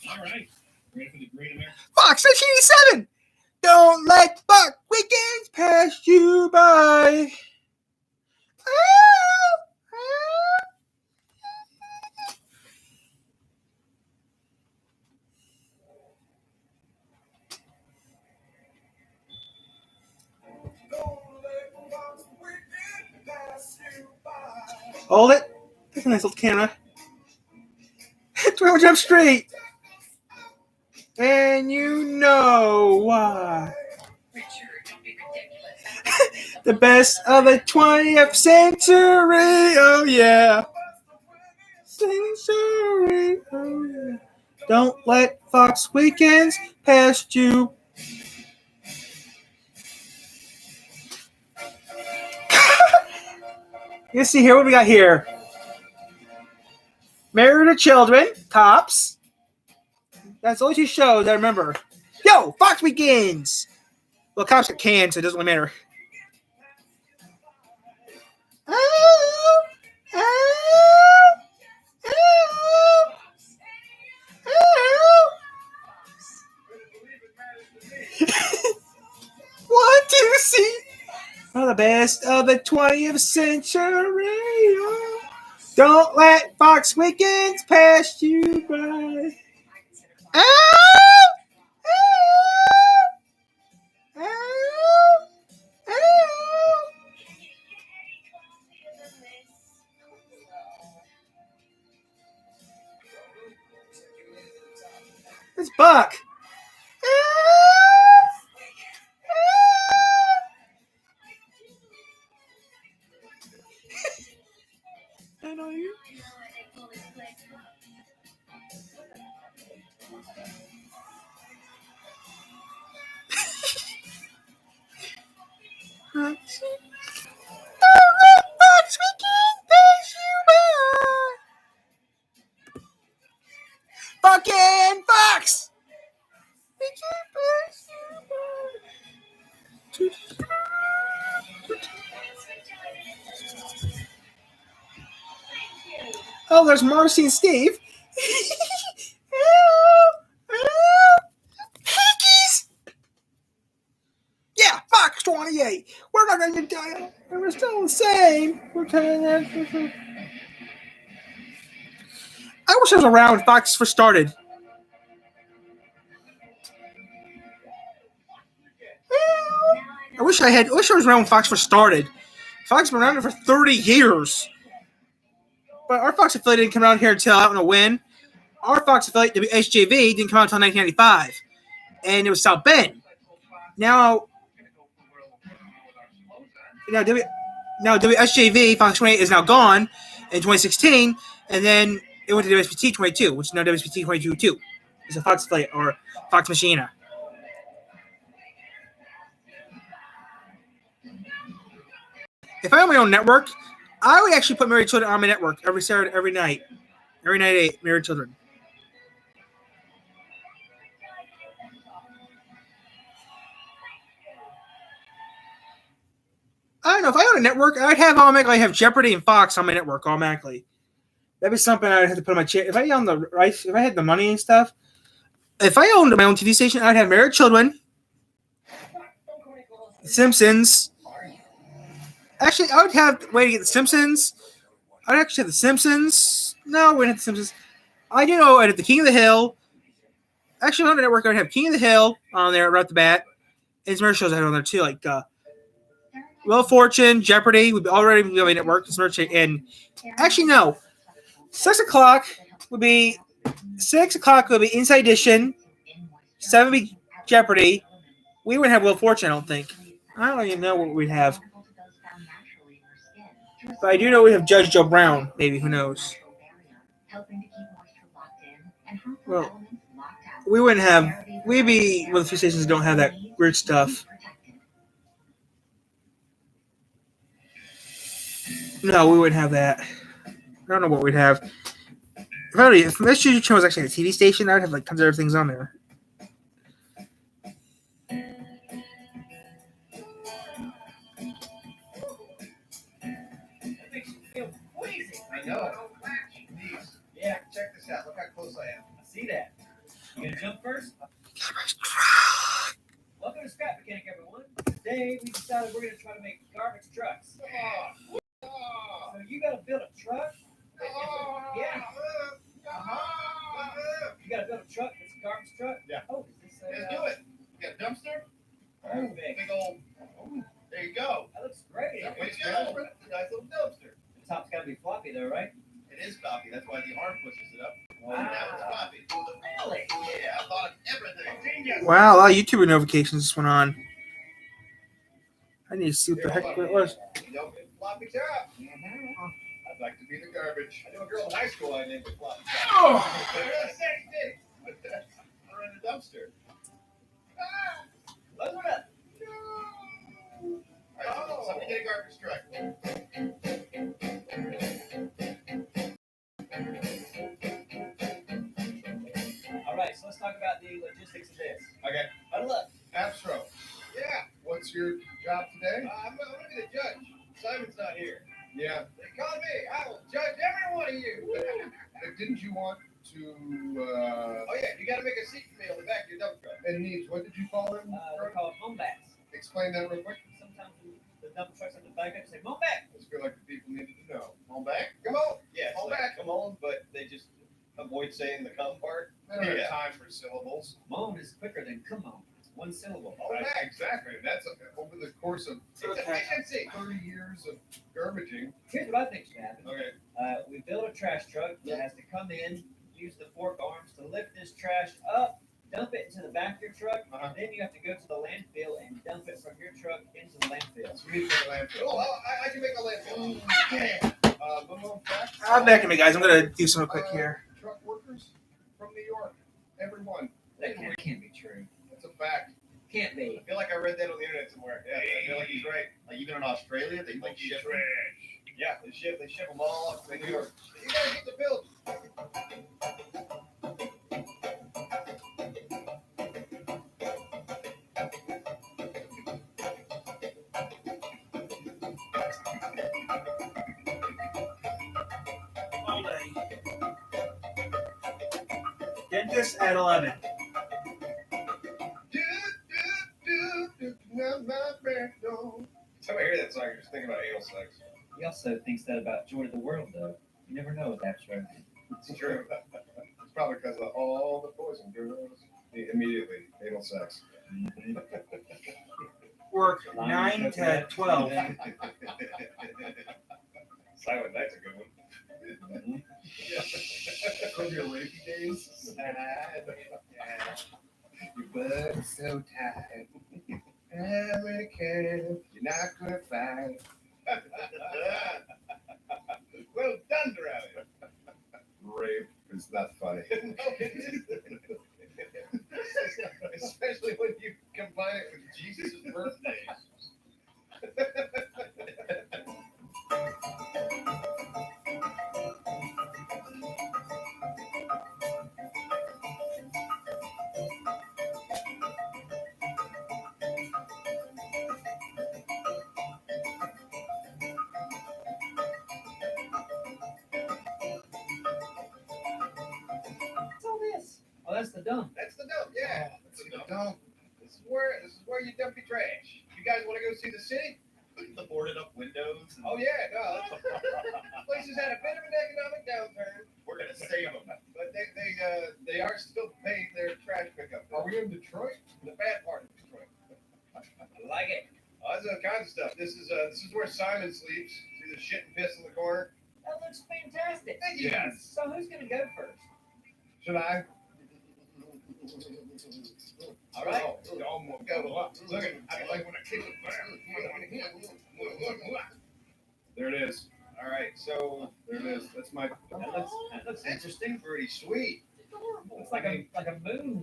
All right. Ready for the Great American? Fox 1987. Don't let Fox weekends pass you by. Hold it. That's a nice little camera. 12 Jump Street. And you know why. Richard, don't be ridiculous. The best of the 20th century. Oh, yeah. Century. Oh, yeah. Don't let Fox weekends past you. You see here what we got here. Married to Children, Cops. That's the only two shows I remember. Yo, Fox Weekends. Well, Cops got canned, so it doesn't really matter. What do you see? Oh, the best of the 20th century. Oh. Don't let Fox Weekends pass you by. It's Buck. I know you. Fucking Fox! Oh, there's Marcy and Steve. Hickeys! Yeah, Fox 28. We're not going to die. We're still the same. We're kind of. I wish I was around when Fox first started. I wish I was around when Fox first started. Fox has been around for 30 years. But our Fox affiliate didn't come around here until, I don't know when. Our Fox affiliate, WSJV, didn't come out until 1995. And it was South Bend. Now WSJV, Fox 28, is now gone in 2016. And then it went to WSBT 22, which is now WSBT 22 too. It's a Fox affiliate, or Fox Machina. If I had my own network, I would actually put Married Children on my network every Saturday, every night. Every night at 8, Married Children. I don't know. If I owned a network, I'd have automatically have Jeopardy and Fox on my network automatically. That'd be something I'd have to put on my chair. If I had the money and stuff, if I owned my own TV station, I'd have Married Children, Simpsons. Actually, I would have way to get the Simpsons. I'd actually have the Simpsons. No, we wouldn't have the Simpsons. I do know I'd have the King of the Hill. Actually, on the network, I'd have King of the Hill on there right off the bat. And some other shows I had on there too, like Wheel of Fortune, Jeopardy would already be on my network. And actually, no. 6 o'clock would be 6 o'clock will be Inside Edition. 7 will be Jeopardy. We wouldn't have Wheel of Fortune, I don't think. I don't even know what we'd have. But I do know we have Judge Joe Brown. Maybe, who knows? Well, we wouldn't have. We'd be one of the few stations that don't have that weird stuff. No, we wouldn't have that. I don't know what we'd have. If this YouTube channel was actually a TV station, I would have like tons of other things on there. That makes you feel queasy. I know. Please. Yeah, check this out. Look how close I am. I see that. You gonna jump first? Welcome to Scrap Mechanic, everyone. Today we decided we're gonna try to make garbage trucks. So you gotta build a truck. Yeah. You gotta build a truck that's a garbage truck. Yeah. Oh, is this Let's do it. You got a dumpster? Perfect. Big old. There you go. That looks great. That looks good. It's a nice little dumpster. The top's gotta be floppy though, right? It is coffee. That's why the arm pushes it up. Wow. And now it's coffee. Really? Yeah, I thought of everything. Genius. Wow, a lot of YouTuber notifications just went on. I need to see what the heck it was. You know, floppy top. I'd like to be the garbage. I knew a girl in high school I named her floppy top. Oh! Sexy. We're in the dumpster. Load it up. All right, somebody get a garbage truck. All right, so let's talk about the logistics of this. Okay. Huddle up. Astro. Yeah. What's your job today? I'm gonna be the judge. Simon's not here. Yeah. They call me. I will judge every one of you. Didn't you want to? Oh yeah, you got to make a seat for me on the back of your dump truck. And needs. What did you call them? They're called home backs. Explain that real quick. Sometimes the dump trucks have to back up and say, "Home back." I just feel like the people needed to know. Home back. Come on. Yeah. Home back. Come on, but they just avoid saying the come part. They don't have time for syllables. Moan is quicker than come on. One syllable. Exactly. That's over the course of efficiency. 30 years of garbaging. Here's what I think should happen. Okay. We build a trash truck that has to come in, use the fork arms to lift this trash up, dump it into the back of your truck, and then you have to go to the landfill and dump it from your truck into the landfill. So we need to make a landfill. Oh, I can make a landfill. Yeah. Little facts. I'm back at me, guys. I'm gonna do something quick here. Truck workers from New York. Everyone. That can't be true. That's a fact. Can't be. I feel like I read that on the internet somewhere. Yeah, I feel like he's right. Like even in Australia, they like ship them. Yeah, they ship them all up to New York. You gotta get the bill. Dentist at 11. Time I hear that song, you're just thinking about anal sex. He also thinks that about Joy of the World, though. You never know with abstract. It's true. It's probably because of all the poison girls. Immediately, anal sex. Work 9 to 12. Silent Night's a good one. From your rapey days. Sad. Your butt's so tight. American, you're not gonna fight. Well done, Drowning. Rape is not funny. No, it isn't. Especially when you combine it with Jesus' birthday. What's all this? Oh, that's the dump. That's the dump, yeah. That's the dump. This is where you dump your trash. You guys want to go see the city? The boarded up windows. Oh yeah, no. Places had a bit of an economic downturn, We're gonna save them. but they are still paying their trash pickup. Are we in Detroit? The bad part of Detroit. I like it. Oh, there's all kinds of stuff. This is where Simon sleeps. See the shit and piss in the corner. That looks fantastic. Thank you. Yes. So who's gonna go first? Should I? All right. Look at I like when I kick it. There it is. All right. So there it is. That's my. That looks interesting. Pretty sweet. Looks like a moon,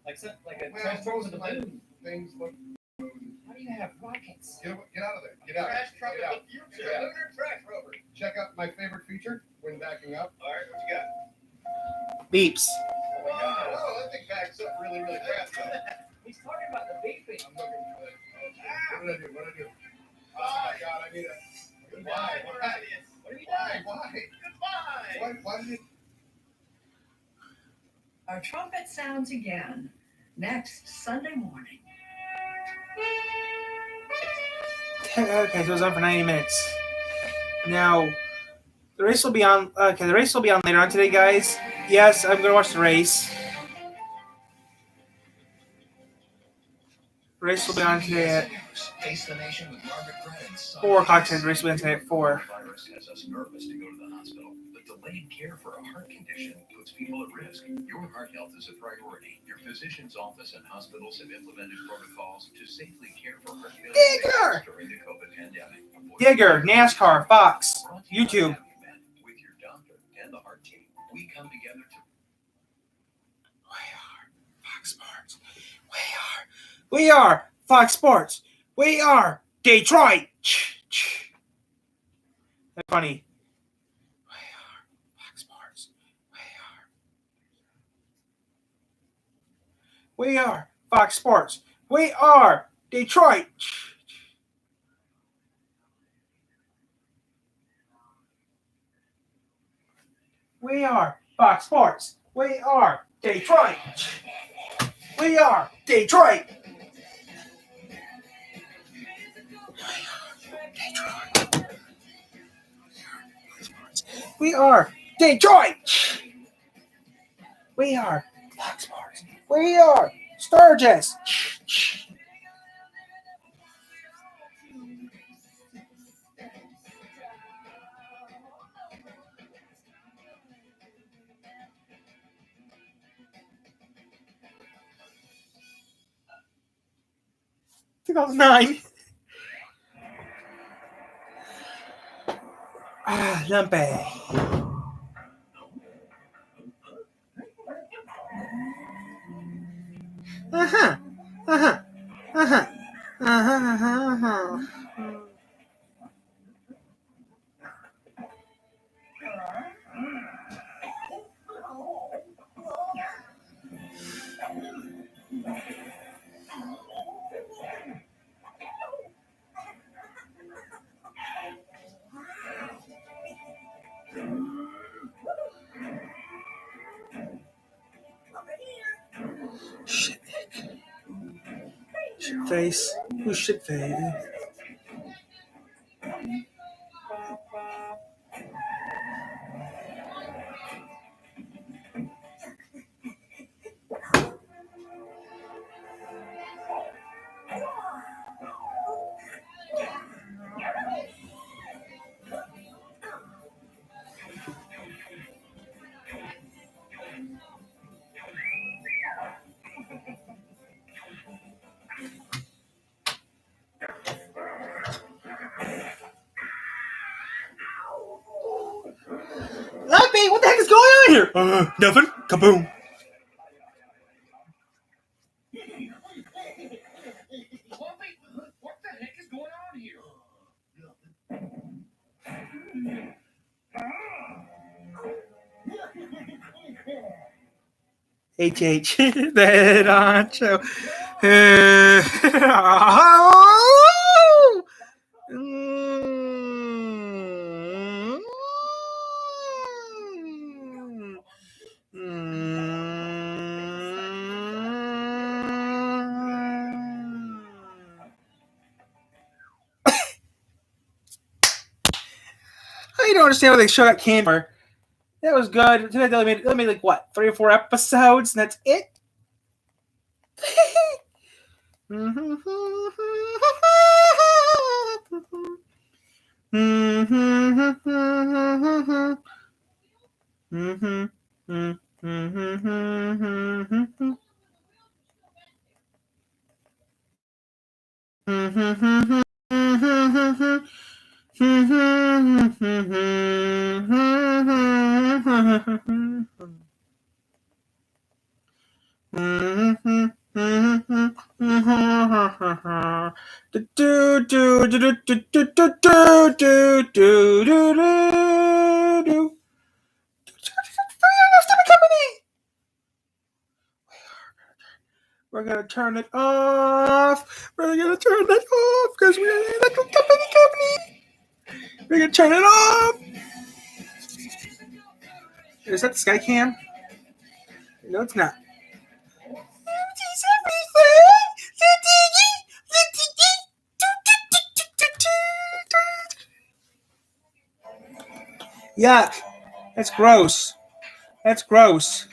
like a Well, transform most to the of my moon. things look. How do you have rockets? Get out of there. Get out. Trash truck Get of out. the future. Yeah. Lunar trash rover. Check out my favorite feature when backing up. All right, what you got? Beeps. Oh my God. Oh, that thing backs up really, really fast. Though. He's talking about the beeping. I'm looking for that. What did I do? What did I do? Oh my God! I need a. Goodbye. Why? What are you doing? Why? Goodbye. Why did you? Our trumpet sounds again next Sunday morning. Okay, so it was on for 90 minutes. Now, the race will be on. Okay, the race will be on later on today, guys. Yes, I'm gonna watch the race. The race will be on today at Face the nation with Margaret Brennan's 4 o'clock. The race will be on today at 4. Virus has us nervous to go to the hospital, but delayed care for a heart condition puts people at risk. Your heart health is a priority. Your physician's office and hospitals have implemented protocols to safely care for heart failure Digger! patients during the COVID pandemic. Digger, NASCAR, Fox, Brought to you by YouTube. Acumen, with your doctor and the heart team. We come together to Fox Sports. We are Fox Sports. We are Detroit. That's funny. We are Fox Sports. We are Fox Sports. We are Detroit. We are Fox Sports. We are Detroit. We are Detroit. We are Detroit. We are Fox Sports. We are Sturgis. I think I was 9. Lumpy. Uh-huh. Uh-huh. Uh-huh. Uh-huh. Uh-huh. Shit. Shit face. Who's shit face? Lumpy, what the heck is going on here? Nothing. Kaboom. Lumpy, what the heck is going on here? HH. The head honcho. I don't understand why they show that camera. That was good. They made like what, 3 or 4 episodes, and that's it. We're gonna turn it off. We're gonna turn it off because we're an electric company. We're gonna turn it off. Is that the Skycam? No, it's not. Yuck. That's gross. That's gross.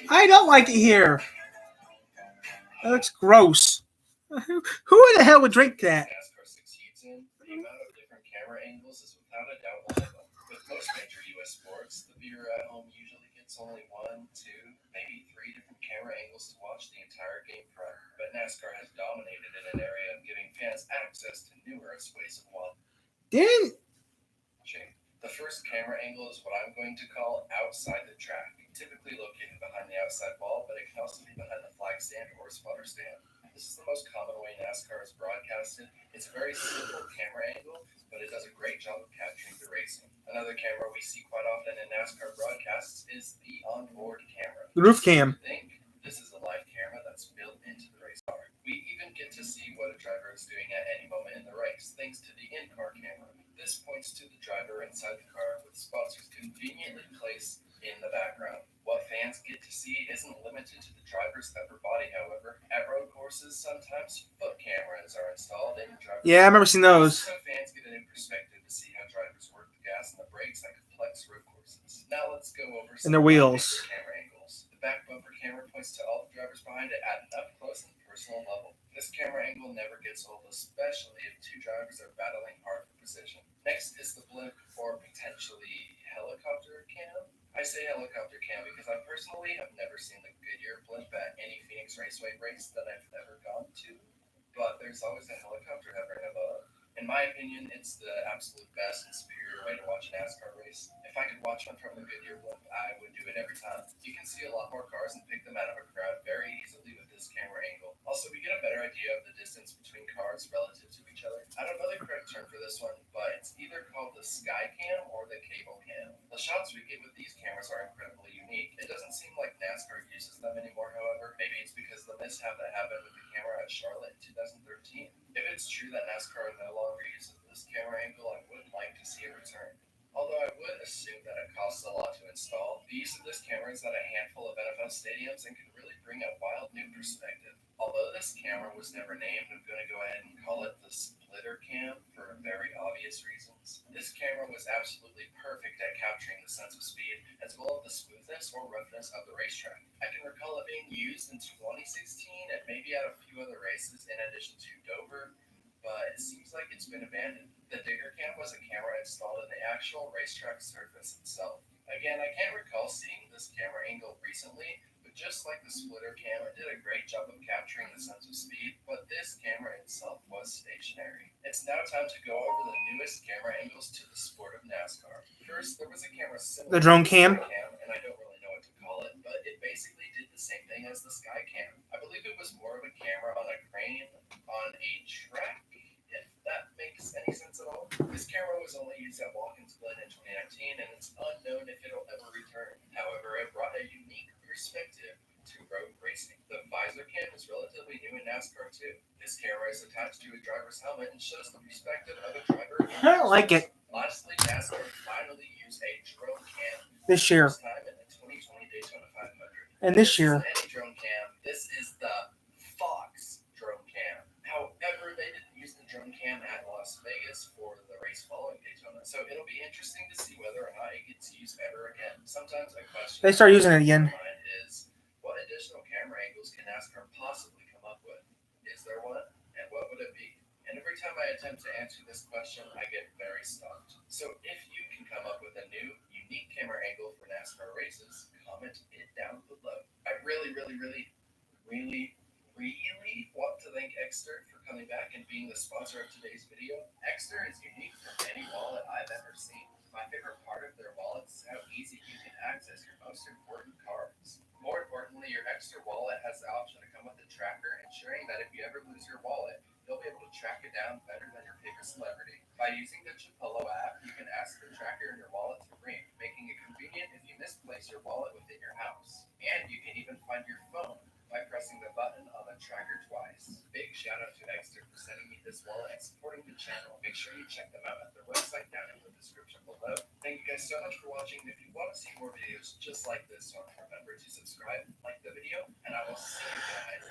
I don't like it here. That looks gross. Who in the hell would drink that? NASCAR succeeds in, the amount of different camera angles is without a doubt one of them. With most major U.S. sports, the viewer at home usually gets only 1, 2, maybe 3 different camera angles to watch the entire game from. But NASCAR has dominated in an area of giving fans access to numerous ways of watching. The first camera angle is what I'm going to call outside the track, typically located behind the outside wall, but it can also be behind the flag stand or spotter stand. This is the most common way NASCAR is broadcasted. It's a very simple camera angle, but it does a great job of capturing the racing. Another camera we see quite often in NASCAR broadcasts is the onboard camera. The roof cam. This is a live camera that's built into the race car. We even get to see what a driver is doing at any moment in the race, thanks to the in-car camera. This points to the driver inside the car with sponsors conveniently placed in the background. What fans get to see isn't limited to the driver's upper body, however. At road courses, sometimes foot cameras are installed in drivers. Yeah, I remember seeing those. So fans get a new perspective to see how drivers work the gas and the brakes at complex road courses. Now let's go over some And their wheels. camera angles. The back bumper camera points to all the drivers behind it at an up close and personal level. This camera angle never gets old, especially if 2 drivers are battling hard for position. Next is the blimp or potentially helicopter cam. I say helicopter cam because I personally have never seen the Goodyear blimp at any Phoenix Raceway race that I've ever gone to, but there's always a helicopter hovering above. In my opinion, it's the absolute best and superior way to watch a NASCAR race. If I could watch one from the Goodyear blimp, I would do it every time. You can see a lot more cars and pick them out of a crowd very easily with this camera angle. Also, we get a better idea of the distance between cars relative to each other. I don't know the correct term for this one, but it's either called the sky cam or the cable cam. The shots we get with these cameras are incredibly unique. It doesn't seem like NASCAR uses them anymore, however. Maybe it's because of the mishap that happened with the camera at Charlotte in 2013. If it's true that NASCAR no longer uses this camera angle, I would like to see it return. Although I would assume that it costs a lot to install, the use of this camera is at a handful of NFL stadiums and can really bring a wild new perspective. Although this camera was never named, I'm going to go ahead and call it the splitter cam for very obvious reasons. This camera was absolutely perfect at capturing the sense of speed, as well as the smoothness or roughness of the racetrack. I can recall it being used in 2016 and maybe at a few other races in addition to Dover, but it seems like it's been abandoned. The digger cam was a camera installed in the actual racetrack surface itself. Again, I can't recall seeing this camera angle recently, but just like the splitter cam, it did a great job of capturing the sense of speed, but this camera itself was stationary. It's now time to go over the newest camera angles to the sport of NASCAR. First, there was a camera similar The drone cam. to the Sky Cam, and I don't really know what to call it, but it basically did the same thing as the Sky Cam. I believe it was more of a camera on a crane on a track, if that makes any sense at all. This camera was only used at Watkins Glen in 2019, and it's unknown if it'll ever return. However, it brought a unique perspective to road racing. The visor cam is relatively new in NASCAR too. This camera is attached to a driver's helmet and shows the perspective of a driver. I don't like it. Lastly, NASCAR finally used a drone cam This year. first time in the 2020 Daytona 500. And this year. Any drone cam, this is the Fox drone cam. However, they didn't use the drone cam at Las Vegas for the race following Daytona, so it'll be interesting to see whether or not it gets used ever again. Sometimes I question They start using it again. is what additional camera angles can NASCAR possibly come up with? Is there one? And what would it be? And every time I attempt to answer this question, I get very stumped. So if you can come up with a new, unique camera angle for NASCAR races, comment it down below. I really really want to thank Exter for coming back and being the sponsor of today's video. Exter is unique from any wallet I've ever seen. My favorite part of their wallets is how easy you can access your most important cards. More importantly, your Exter wallet has the option to come with a tracker, ensuring that if you ever lose your wallet, you'll be able to track it down better than your favorite celebrity. By using the Chipolo app, you can ask the tracker in your wallet to ring, making it convenient if you misplace your wallet within your house. And you can even find your phone by pressing the button on the tracker twice. Big shout out to Exter for sending me this wallet and supporting the channel. Make sure you check them out at their website down in the description below. Thank you guys so much for watching. If you want to see more videos just like this one, remember to subscribe, like the video, and I will see you guys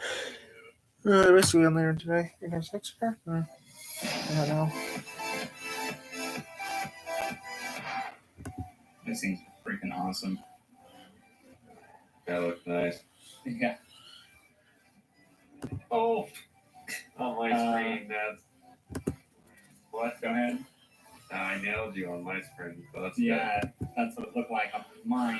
later. The rest of on later today. You're gonna text her? I don't know. This thing's freaking awesome. That looks nice. Yeah. Oh, on my screen, that's What? Go ahead. I nailed you on my screen. So that's Yeah, that's what it looked like on mine.